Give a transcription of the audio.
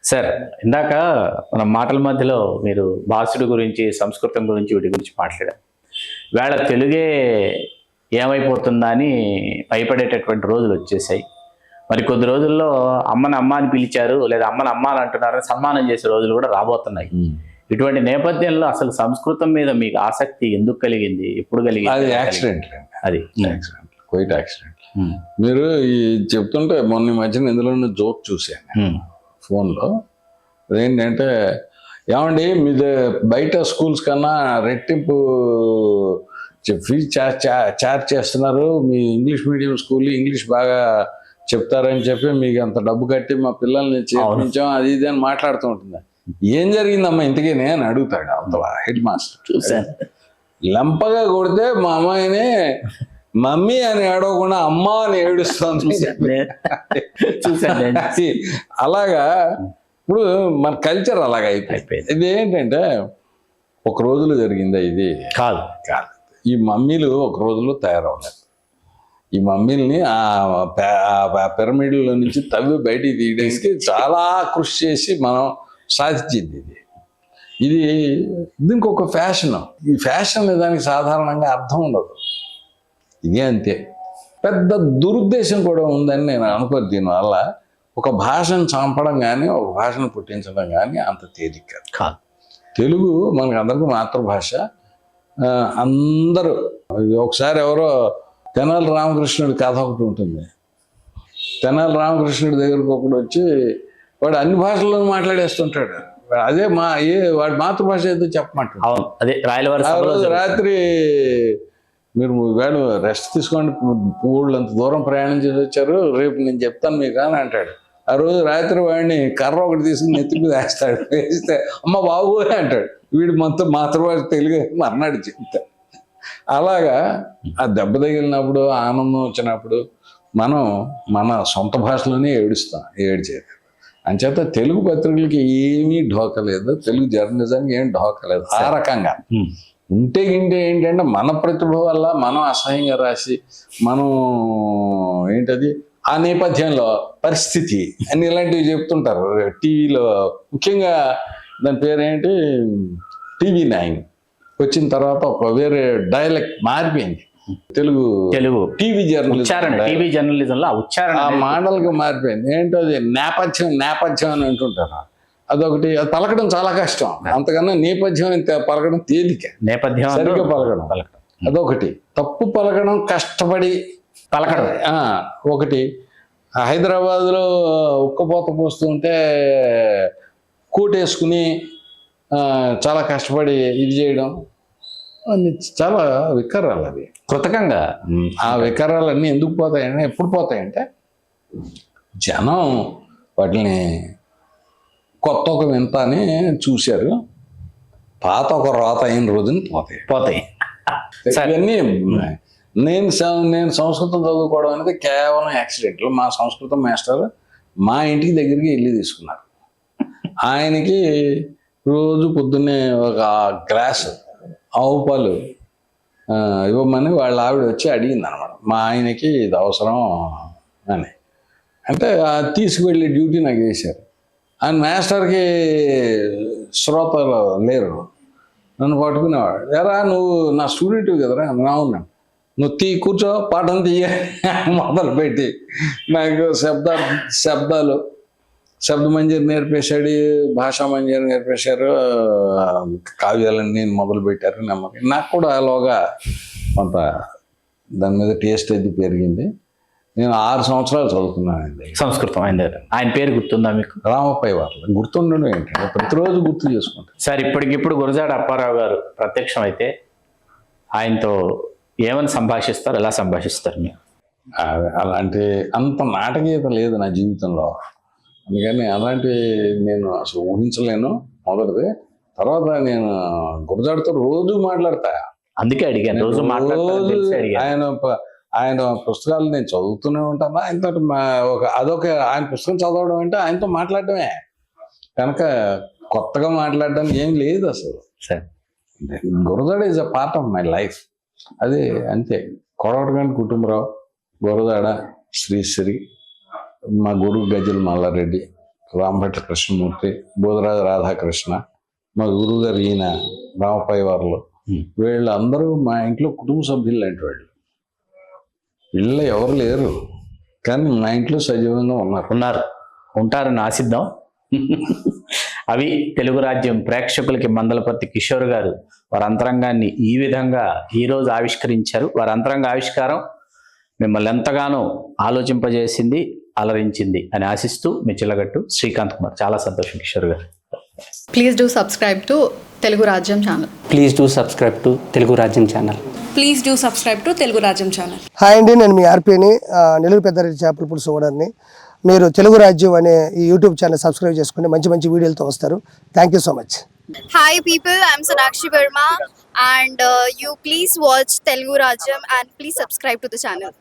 Sir, ఇందాక మన మాటల మధ్యలో మీరు భాషుడి గురించి, సంస్కృతం గురించి, వీటి గురించి మాట్లాడారు. వేళ తెలుగే ఏమైపోతుందా అని భయపడేటటువంటి రోజులు వచ్చేసాయి. మరి కొద్ది రోజుల్లో అమ్మని అమ్మ అని పిలిచారు, లేదా అమ్మని అమ్మ అని అంటున్నారని సన్మానం చేసే రోజులు కూడా రాబోతున్నాయి. ఇటువంటి నేపథ్యంలో అసలు సంస్కృతం మీద మీకు ఆసక్తి ఎందుకు కలిగింది, ఎప్పుడు కలిగింది? అది యాక్సిడెంట్. అది యాక్సిడెంట్, క్వైట్ యాక్సిడెంట్. మీరు ఈ చెప్తుంటే మొన్న ఈ మధ్యన ఇందులో జోక్ చూశాను ఫోన్లో. అదేంటంటే, ఏమండి మీది బయట స్కూల్స్ కన్నా రెట్టింపు ఫీజు చార్జ్ చేస్తున్నారు, మీ ఇంగ్లీష్ మీడియం స్కూల్ ఇంగ్లీష్ బాగా చెప్తారని చెప్పి మీకు అంత డబ్బు కట్టి మా పిల్లల్ని చేర్పించాం, అది ఇది అని మాట్లాడుతూ ఉంటుంది. ఏం జరిగిందమ్మా ఇంతకీ అని అడుగుతాడు అవతల హెడ్ మాస్టర్. చూసాను. లంపగా కొడితే మా అమ్మాయిని మమ్మీ అని ఏడవకుండా అమ్మ అని ఏడుస్తుంది. అలాగా ఇప్పుడు మన కల్చర్ అలాగ అయిపోయింది. ఇది ఏంటంటే ఒక రోజులో జరిగిందా? ఇది కాదు. ఈ మమ్మీలు ఒక రోజులో తయారవలేదు. ఈ మమ్మీల్ని ఆ పిరమిడ్ల నుంచి తవ్వి బయటికి తీయడానికి చాలా కృషి చేసి మనం సాధించింది. ఇది దీనికి ఒక ఫ్యాషన్. ఈ ఫ్యాషన్ దానికి సాధారణంగా అర్థం ఉండదు. ఇది అంతే. పెద్ద దురుద్దేశం కూడా ఉందని నేను అనుకోను. దీనివల్ల ఒక భాషను చంపడం కానీ, ఒక భాషను పుట్టించడం కానీ అంత తేలిక కాదు. తెలుగు మనకు అందరికీ మాతృభాష. అందరూ ఒకసారి ఎవరో తెనాలి రామకృష్ణుడి కథ ఒకటి ఉంటుంది. తెనాలి రామకృష్ణుడి దగ్గరకు ఒకడు వచ్చి వాడు అన్ని భాషల్లో మాట్లాడేస్తుంటాడు. అదే వాడి మాతృభాష ఏదో చెప్పమంటాడు. అదే రోజు రాత్రి మీరు వేడు రెస్ట్ తీసుకోండి, ఊళ్ళు అంత దూరం ప్రయాణం చేసి వచ్చారు, రేపు నేను చెప్తాను మీకు అని అంటాడు. ఆ రోజు రాత్రి వాడిని కర్ర ఒకటి తీసుకుని నెత్తి మీద వేస్తాడు. వేస్తే అమ్మ బాబు అంటాడు. వీడు మొత్తం మాతృభాష తెలుగు మర్నాడు చెప్తాడు. అలాగా ఆ దెబ్బ తగిలినప్పుడు, ఆనందం వచ్చినప్పుడు మనం మన సొంత భాషలోనే ఏడ్చేది. అంచేత తెలుగు పత్రికలకి ఏమీ ఢోకలేదు, తెలుగు జర్నలిజానికి ఏం ఢోకలేదు. ఆ రకంగా ఉంటే ఏంటంటే మన ప్రతిభ వల్ల మనం అసహ్యంగా రాసి మనం ఏంటది ఆ నేపథ్యంలో పరిస్థితి అని ఇలాంటివి చెప్తుంటారు టీవీలో. ముఖ్యంగా దాని పేరేంటి, TV9 వచ్చిన తర్వాత ఒక వేరే డైలెక్ట్ మారిపోయింది. తెలుగు టీవీ జర్నలిజంలో ఉచ్చారణ మాటలకు మారిపోయింది. ఏంటో అది నేపథ్యం అని అంటుంటారు. అదొకటి. అది పలకడం చాలా కష్టం. అంతకన్నా నేపథ్యం పలకడం తేలిక. నేపథ్యం సరిగ్గా పలకడం అదొకటి. తప్పు పలకడం, కష్టపడి పలకడం ఒకటి. హైదరాబాద్లో ఉక్కపోత పోస్తుంటే కోటేసుకుని చాలా కష్టపడి ఇది చేయడం అన్ని చాలా వికారాలు. అవి కృతకంగా. ఆ వికారాలన్నీ ఎందుకు పోతాయంటే, ఎప్పుడు పోతాయంటే జనం వాటిని కొత్త ఒక వింత అని చూశారు, పాత ఒక రోత అయిన రోజున పోతాయి. ఇవన్నీ నేను సంస్కృతం చదువుకోవడం అనేది కేవలం యాక్సిడెంట్లు. మా సంస్కృతం మాస్టర్ మా ఇంటికి దగ్గరికి వెళ్ళి తీసుకున్నారు. ఆయనకి రోజు పొద్దున్నే ఒక గ్లాసు ఆవు పాలు ఇవ్వమని వాళ్ళ ఆవిడ వచ్చి అడిగింది అనమాట. మా ఆయనకి ఇది అవసరం అని అంటే తీసుకువెళ్ళి డ్యూటీ నాకు వేశారు. ఆయన మాస్టర్కి శ్రోతలు లేరు, నన్ను పట్టుకునేవాడు. ఎరా నువ్వు నా స్టూడెంట్ కదరా? అవునా, నువ్వు కూర్చో, పాఠం తీయ మొదలుపెట్టి నాకు శబ్దాలు శబ్దమంజరి నేర్పేశాడు, భాషా మంజరి నేర్పేశారు, కావ్యాలన్నీ నేను మొదలుపెట్టారు. నాకు కూడా అలాగా కొంత దాని మీద టేస్ట్ అది పెరిగింది. నేను 6 సంవత్సరాలు చదువుకున్నానండి సంస్కృతం. ఆయన పేరు గుర్తుందా మీకు? రామప్పయ్య వారు. గుర్తుండడం ఏంటంటే ప్రతిరోజు గుర్తు చేసుకుంటాను సార్. ఇప్పటికిప్పుడు గురజాడ అప్పారావు గారు ప్రత్యక్షం అయితే ఆయనతో ఏమని సంభాషిస్తారు, ఎలా సంభాషిస్తారు మీరు? అలాంటి అంత నాటకీయత లేదు నా జీవితంలో, అందుకని అలాంటివి నేను అసలు ఊహించలేను మొదటిది. తర్వాత నేను గురజాడతో రోజు మాట్లాడతా. అందుకే అడిగాను, రోజు ఆయన పుస్తకాలు నేను చదువుతూనే ఉంటాను. ఆయనతో అదొక ఆయన పుస్తకం చదవడం అంటే ఆయనతో మాట్లాడటమే కనుక కొత్తగా మాట్లాడడానికి ఏం లేదు అసలు. Gurajada is a part of my life. అది అంతే. కొడవటిగంటి కుటుంబరావు, గురజాడ, శ్రీశ్రీ, మా గురువు గజ్జల మల్లారెడ్డి, రాంభట్ల కృష్ణమూర్తి, బోధరాజు రాధాకృష్ణ, మా గురువు గారు ఈయన రామపై వారు, వీళ్ళందరూ మా ఇంట్లో కుటుంబ సభ్యులు లాంటి వాళ్ళు. వీళ్ళలో ఎవరు లేరు, కానీ మా ఇంట్లో సజీవంగా ఉన్నారు. ఉంటారని ఆశిద్దాం. అవి తెలుగు రాజ్యం ప్రేక్షకులకి మందలపర్తి కిషోర్ గారు వారి అంతరంగాన్ని ఈ విధంగా ఈరోజు ఆవిష్కరించారు. వారి అంతరంగ ఆవిష్కారం మిమ్మల్ని ఎంతగానో ఆలోచింపజేసింది, అలరించింది అని ఆశిస్తూ మీ చిల్లగట్టు శ్రీకాంత్ కుమార్. చాలా సంతోషం కిషోర్ గారు. Please do subscribe to Telugu Rajyam channel. Please do subscribe to Telugu Rajyam channel. Please do subscribe to Telugu రాజ్యం ఛానల్. హాయ్ అండి, నేను మీ ఆర్పీని, నెల్లూరు పెద్దారెడ్డి చేపల పులుసు ఓనర్ని. మీరు తెలుగు రాజ్యం అనే ఈ యూట్యూబ్ ఛానల్ సబ్స్క్రైబ్ చేసుకుని మంచి మంచి వీడియోలతో వస్తారు. Thank you so much. Hi people, I'm Sonakshi Verma and you please watch Telugu Rajyam and please subscribe to the channel.